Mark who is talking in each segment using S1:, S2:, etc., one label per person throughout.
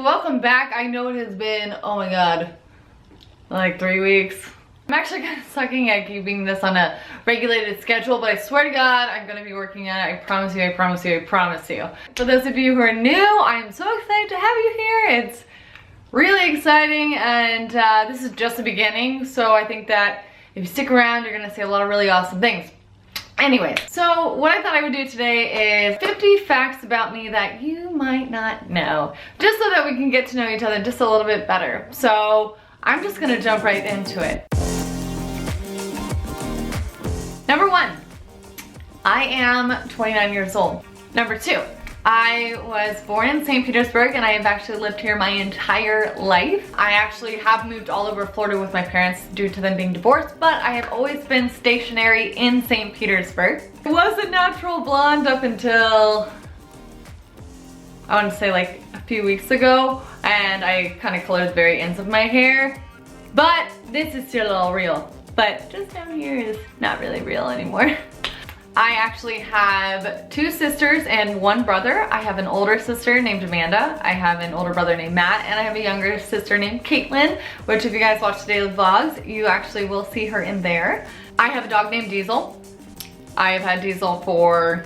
S1: welcome back. I know it has been, oh my god, like 3 weeks. I'm actually kind of sucking at keeping this on a regulated schedule, but I swear to God, I'm gonna be working at it. I promise you, I promise you, I promise you. For those of you who are new, I'm so excited to have you here. It's really exciting, and this is just the beginning, so I think that if you stick around, you're gonna see a lot of really awesome things. Anyways, so what I thought I would do today is 50 facts about me that you might not know, just so that we can get to know each other just a little bit better. So I'm just gonna jump right into it. Number 1, I am 29 years old. Number 2, I was born in St. Petersburg and I have actually lived here my entire life. I actually have moved all over Florida with my parents due to them being divorced, but I have always been stationary in St. Petersburg. I was a natural blonde up until, I want to say like a few weeks ago, and I kind of colored the very ends of my hair. But this is still all real, but just down here is not really real anymore. I actually have 2 sisters and 1 brother. I have an older sister named Amanda. I have an older brother named Matt, and I have a younger sister named Caitlin, which if you guys watch the daily vlogs, you actually will see her in there. I have a dog named Diesel. I have had Diesel for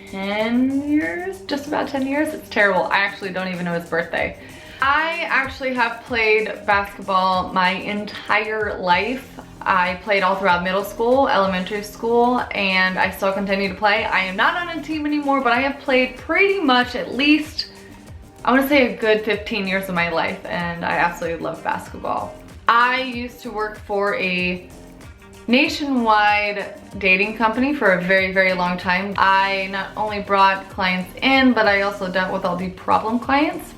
S1: 10 years, just about 10 years. It's terrible. I actually don't even know his birthday. I actually have played basketball my entire life. I played all throughout middle school, elementary school, and I still continue to play. I am not on a team anymore, but I have played pretty much at least, I want to say a good 15 years of my life, and I absolutely love basketball. I used to work for a nationwide dating company for a very, very long time. I not only brought clients in, but I also dealt with all the problem clients,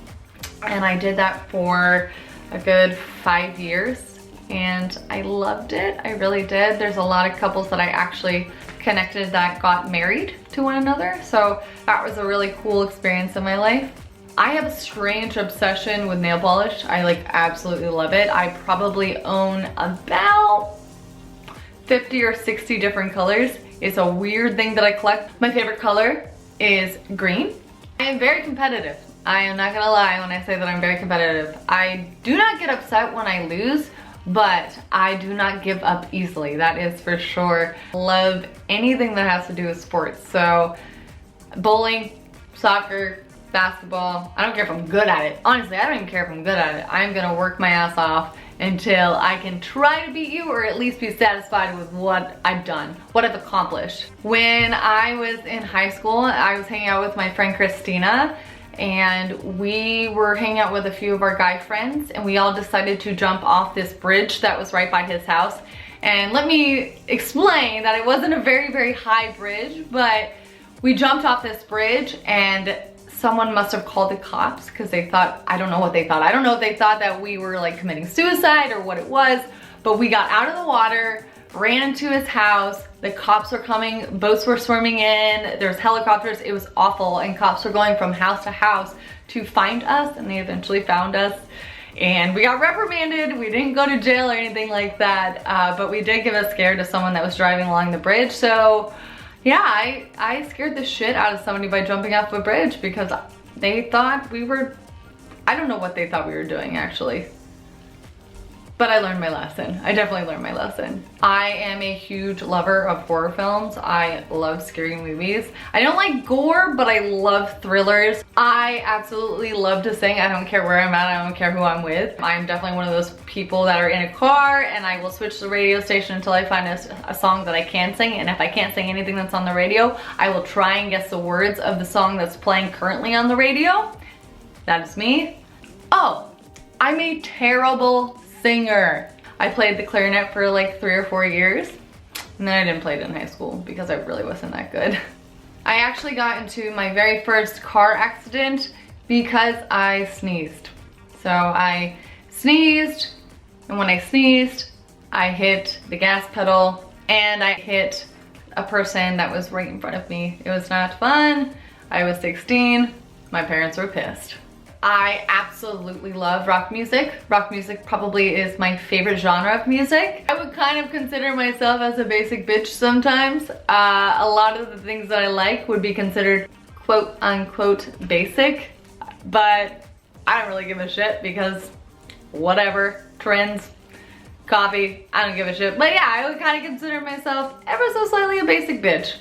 S1: and I did that for a good 5 years. And I loved it, I really did. There's a lot of couples that I actually connected that got married to one another, so that was a really cool experience in my life. I have a strange obsession with nail polish. I like absolutely love it. I probably own about 50 or 60 different colors. It's a weird thing that I collect. My favorite color is green. I am very competitive. I am not gonna lie when I say that I'm very competitive. I do not get upset when I lose, but I do not give up easily, that is for sure. Love anything that has to do with sports. So bowling, soccer, basketball, I don't care if I'm good at it. Honestly, I don't even care if I'm good at it. I'm gonna work my ass off until I can try to beat you, or at least be satisfied with what I've done, what I've accomplished. When I was in high school, I was hanging out with my friend Christina, and we were hanging out with a few of our guy friends, and we all decided to jump off this bridge that was right by his house. And let me explain that it wasn't a very, very high bridge, but we jumped off this bridge and someone must have called the cops because they thought, I don't know what they thought. I don't know if they thought that we were like committing suicide or what it was, but we got out of the water, ran into his house. The cops were coming, boats were swimming in, there's helicopters, it was awful, and cops were going from house to house to find us, and they eventually found us. And we got reprimanded. We didn't go to jail or anything like that, but we did give a scare to someone that was driving along the bridge. So yeah, I scared the shit out of somebody by jumping off a bridge because they thought we were, I don't know what they thought we were doing actually. But I learned my lesson. I definitely learned my lesson. I am a huge lover of horror films. I love scary movies. I don't like gore, but I love thrillers. I absolutely love to sing. I don't care where I'm at. I don't care who I'm with. I'm definitely one of those people that are in a car and I will switch the radio station until I find a song that I can sing. And if I can't sing anything that's on the radio, I will try and guess the words of the song that's playing currently on the radio. That is me. Oh, I'm a terrible singer. I played the clarinet for like 3 or 4 years, and then I didn't play it in high school because I really wasn't that good. I actually got into my very first car accident because I sneezed. So I sneezed, and when I sneezed, I hit the gas pedal and I hit a person that was right in front of me. It was not fun. I was 16. My parents were pissed. I absolutely love rock music. Rock music probably is my favorite genre of music. I would kind of consider myself as a basic bitch sometimes. A lot of the things that I like would be considered quote unquote basic. but I don't really give a shit because whatever, trends, coffee, I don't give a shit. But yeah, I would kind of consider myself ever so slightly a basic bitch.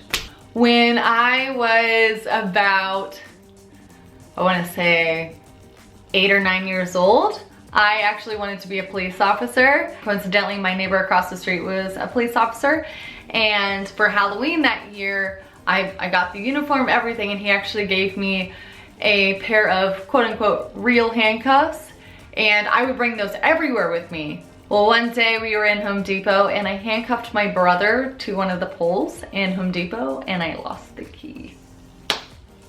S1: When I was about, I want to say 8 or 9 years old, I actually wanted to be a police officer. Coincidentally, my neighbor across the street was a police officer, and for Halloween that year, I got the uniform, everything, and he actually gave me a pair of quote-unquote real handcuffs, and I would bring those everywhere with me. Well, one day we were in Home Depot and I handcuffed my brother to one of the poles in Home Depot and I lost the key.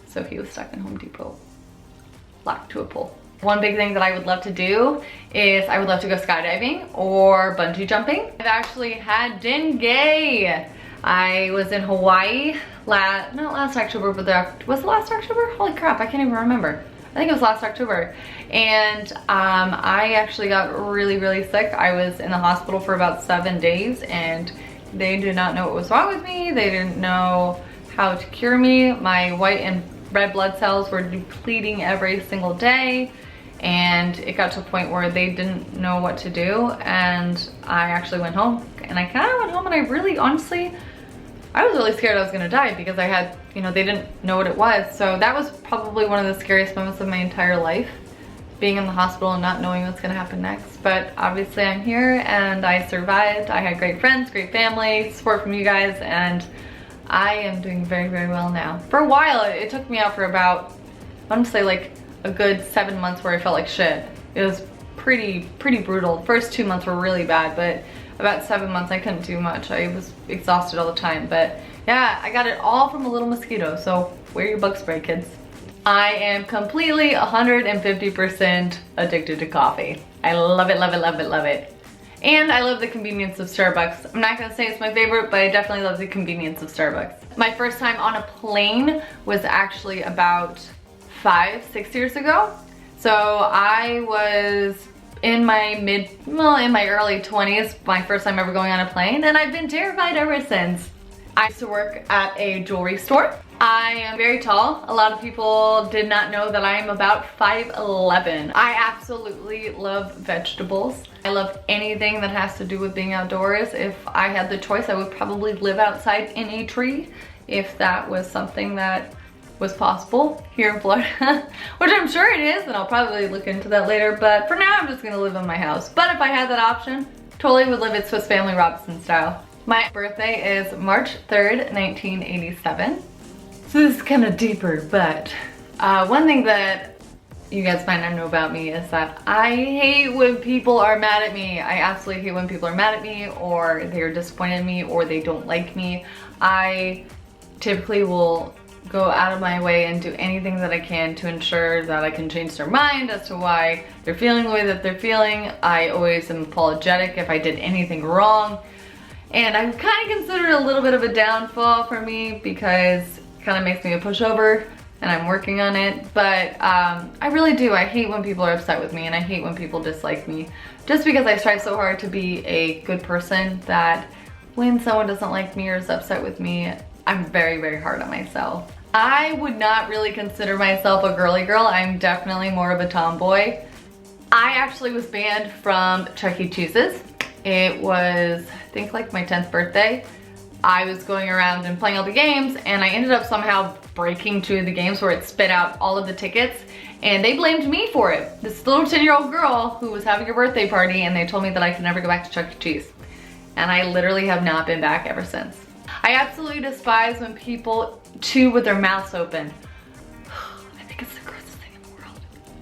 S1: So he was stuck in Home Depot, locked to a pole. One big thing that I would love to do is I would love to go skydiving or bungee jumping. I've actually had dengue. I was in Hawaii, not last October, but was it last October? Holy crap, I can't even remember. I think it was last October. And I actually got really, really sick. I was in the hospital for about 7 days and they did not know what was wrong with me. They didn't know how to cure me. My white and red blood cells were depleting every single day. And it got to a point where they didn't know what to do. And I actually went home. And I kind of went home and I really, honestly, I was really scared I was gonna die because I had, you know, they didn't know what it was. So that was probably one of the scariest moments of my entire life, being in the hospital and not knowing what's gonna happen next. But obviously I'm here and I survived. I had great friends, great family, support from you guys, and I am doing very, very well now. For a while, it took me out for about, I want to say like a good 7 months where I felt like shit. It was pretty brutal. The first 2 months were really bad, but about 7 months I couldn't do much. I was exhausted all the time, but yeah, I got it all from a little mosquito, so wear your bug spray, kids. I am completely 150% addicted to coffee. I love it, love it, love it, love it. And I love the convenience of Starbucks. I'm not gonna say it's my favorite, but I definitely love the convenience of Starbucks. My first time on a plane was actually about 5-6 years ago. So I was in my early 20s, my first time ever going on a plane, and I've been terrified ever since. I used to work at a jewelry store. I am very tall. A lot of people did not know that I am about 5'11". I absolutely love vegetables. I love anything that has to do with being outdoors. If I had the choice, I would probably live outside in a tree if that was something that was possible here in Florida, which I'm sure it is, and I'll probably look into that later, but for now I'm just gonna live in my house. But if I had that option, totally would live it Swiss Family Robinson style. My birthday is March 3rd, 1987. So this is kind of deeper, but one thing that you guys might not know about me is that I hate when people are mad at me. I absolutely hate when people are mad at me, or they're disappointed in me, or they don't like me. I typically will go out of my way and do anything that I can to ensure that I can change their mind as to why they're feeling the way that they're feeling. I always am apologetic if I did anything wrong. And I kind of consider it a little bit of a downfall for me because it kind of makes me a pushover, and I'm working on it. But I really do. I hate when people are upset with me, and I hate when people dislike me. Just because I strive so hard to be a good person, that when someone doesn't like me or is upset with me, I'm very, very hard on myself. I would not really consider myself a girly girl. I'm definitely more of a tomboy. I actually was banned from Chuck E. Cheese's. It was, I think, like my 10th birthday. I was going around and playing all the games, and I ended up somehow breaking 2 of the games where it spit out all of the tickets, and they blamed me for it. This little 10-year-old girl who was having a birthday party, and they told me that I could never go back to Chuck E. Cheese. And I literally have not been back ever since. I absolutely despise when people chew with their mouths open. I think it's the grossest thing in the world.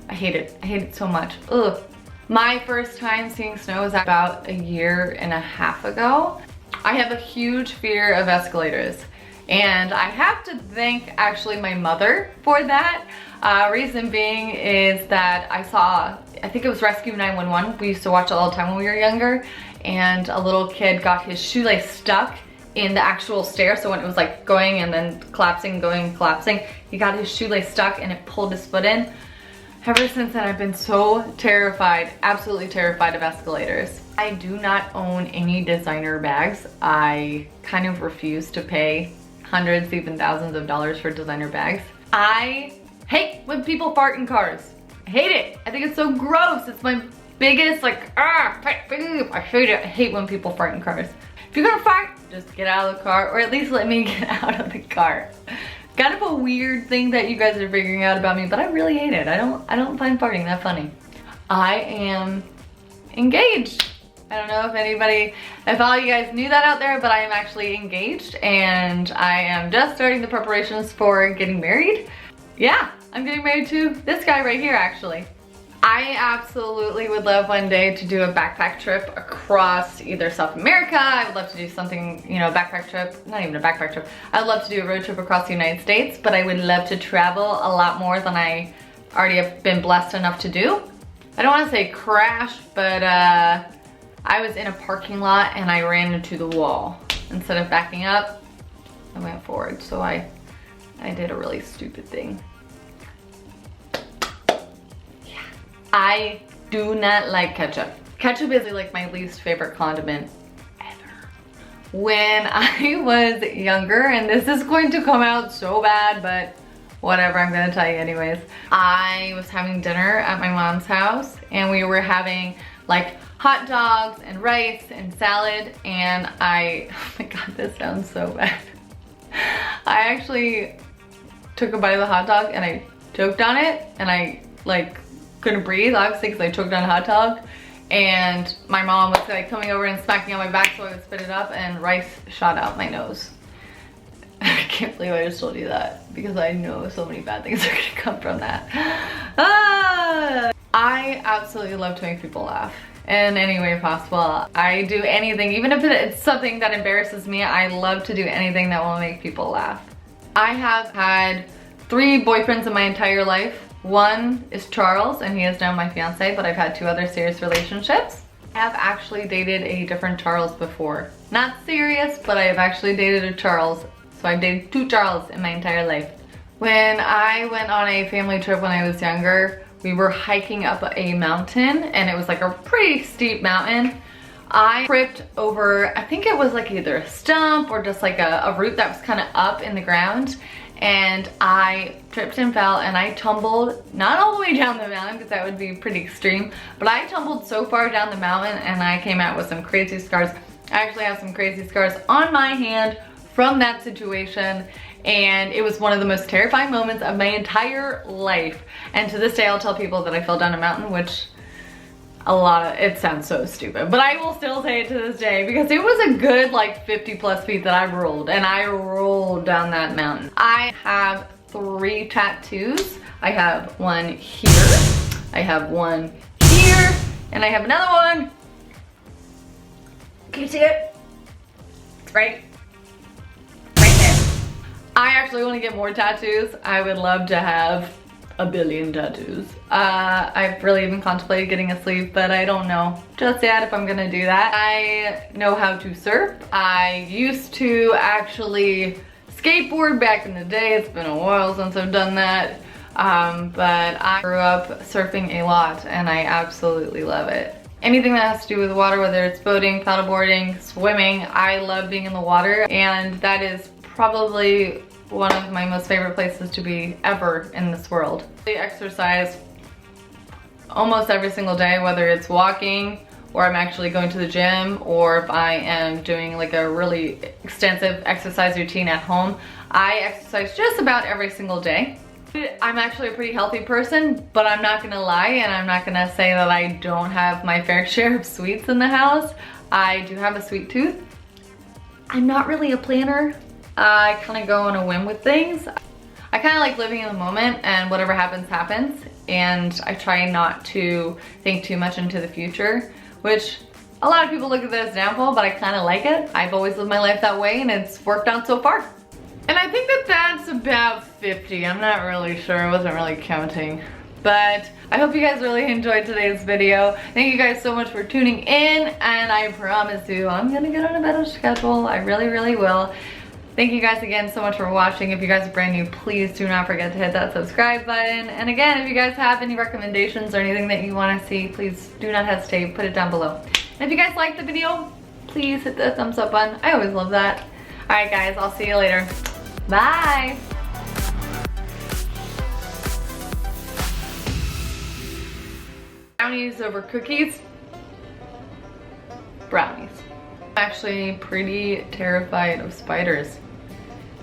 S1: I hate it. I hate it so much. Ugh. My first time seeing snow was about 1.5 years ago. I have a huge fear of escalators, and I have to thank actually my mother for that. Reason being is that I think it was Rescue 911. We used to watch it all the time when we were younger, and a little kid got his shoelace stuck in the actual stair. So when it was like going and then collapsing, going, collapsing, he got his shoelace stuck and it pulled his foot in. Ever since then, I've been so terrified, absolutely terrified of escalators. I do not own any designer bags. I kind of refuse to pay hundreds, even thousands of dollars for designer bags. I Hate when people fart in cars. I hate it. I think it's so gross. It's my biggest pet peeve. I hate it. I hate when people fart in cars. If you're gonna fart, just get out of the car, or at least let me get out of the car. Kind of a weird thing that you guys are figuring out about me, but I really hate it. I don't find farting that funny. I am engaged. I don't know if all you guys knew that out there, but I am actually engaged and I am just starting the preparations for getting married. Yeah, I'm getting married to this guy right here actually. I absolutely would love one day to do a backpack trip across either South America. I would love to do something, you know, a backpack trip, not even a backpack trip. I would love to do a road trip across the United States, but I would love to travel a lot more than I already have been blessed enough to do. I don't want to say crash, but I was in a parking lot and I ran into the wall. Instead of backing up, I went forward. So I did a really stupid thing. I do not like ketchup. Ketchup is like my least favorite condiment ever. When I was younger, and this is going to come out so bad, but whatever, I'm gonna tell you anyways. I was having dinner at my mom's house and we were having like hot dogs and rice and salad, and oh my God, this sounds so bad. I actually took a bite of the hot dog and I choked on it, and I like couldn't breathe, obviously, because I choked on a hot dog. And my mom was like coming over and smacking on my back so I would spit it up, and rice shot out my nose. I can't believe I just told you that, because I know so many bad things are gonna come from that. I absolutely love to make people laugh in any way possible. I do anything, even if it's something that embarrasses me, I love to do anything that will make people laugh. I have had 3 boyfriends in my entire life. One is Charles, and he is now my fiance, but I've had 2 other serious relationships. I have actually dated a different Charles before. Not serious, but I have actually dated a Charles. So I've dated 2 Charles in my entire life. When I went on a family trip when I was younger, we were hiking up a mountain, and it was like a pretty steep mountain. I tripped over, I think it was like either a stump or just like a root that was kind of up in the ground. And I tripped and fell, and I tumbled, not all the way down the mountain because that would be pretty extreme, but I tumbled so far down the mountain and I came out with some crazy scars. I actually have some crazy scars on my hand from that situation, and it was one of the most terrifying moments of my entire life. And to this day I'll tell people that I fell down a mountain, which it sounds so stupid, but I will still say it to this day because it was a good like 50+ feet that I rolled, and I rolled down that mountain. I have 3 tattoos. I have one here, I have one here, and I have another one. Can you see it? It's right there. I actually want to get more tattoos. I would love to have a billion tattoos. I've really even contemplated getting a sleeve, but I don't know just yet if I'm gonna do that. I know how to surf. I used to actually skateboard back in the day. It's been a while since I've done that. But I grew up surfing a lot and I absolutely love it. Anything that has to do with water, whether it's boating, paddleboarding, swimming, I love being in the water, and that is probably one of my most favorite places to be ever in this world. I exercise almost every single day, whether it's walking or I'm actually going to the gym, or if I am doing like a really extensive exercise routine at home. I exercise just about every single day. I'm actually a pretty healthy person, but I'm not gonna lie and I'm not gonna say that I don't have my fair share of sweets in the house. I do have a sweet tooth. I'm not really a planner. I kind of go on a whim with things. I kind of like living in the moment, and whatever happens, happens. And I try not to think too much into the future, which a lot of people look at that as downfall, but I kind of like it. I've always lived my life that way and it's worked out so far. And I think that that's about 50. I'm not really sure, I wasn't really counting. But I hope you guys really enjoyed today's video. Thank you guys so much for tuning in, and I promise you I'm gonna get on a better schedule. I really, really will. Thank you guys again so much for watching. If you guys are brand new, please do not forget to hit that subscribe button. And again, if you guys have any recommendations or anything that you want to see, please do not hesitate, put it down below. And if you guys liked the video, please hit the thumbs up button. I always love that. Alright guys, I'll see you later. Bye! Brownies over cookies? Brownies. I'm actually pretty terrified of spiders.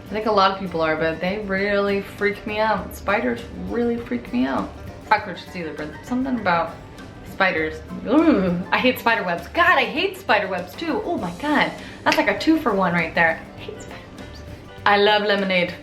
S1: I think a lot of people are, but they really freak me out. Spiders really freak me out. Cockroaches either, but something about spiders. Ooh, I hate spider webs. God, I hate spider webs too. Oh my God, that's like a 2-for-1 right there. I hate spider webs. I love lemonade.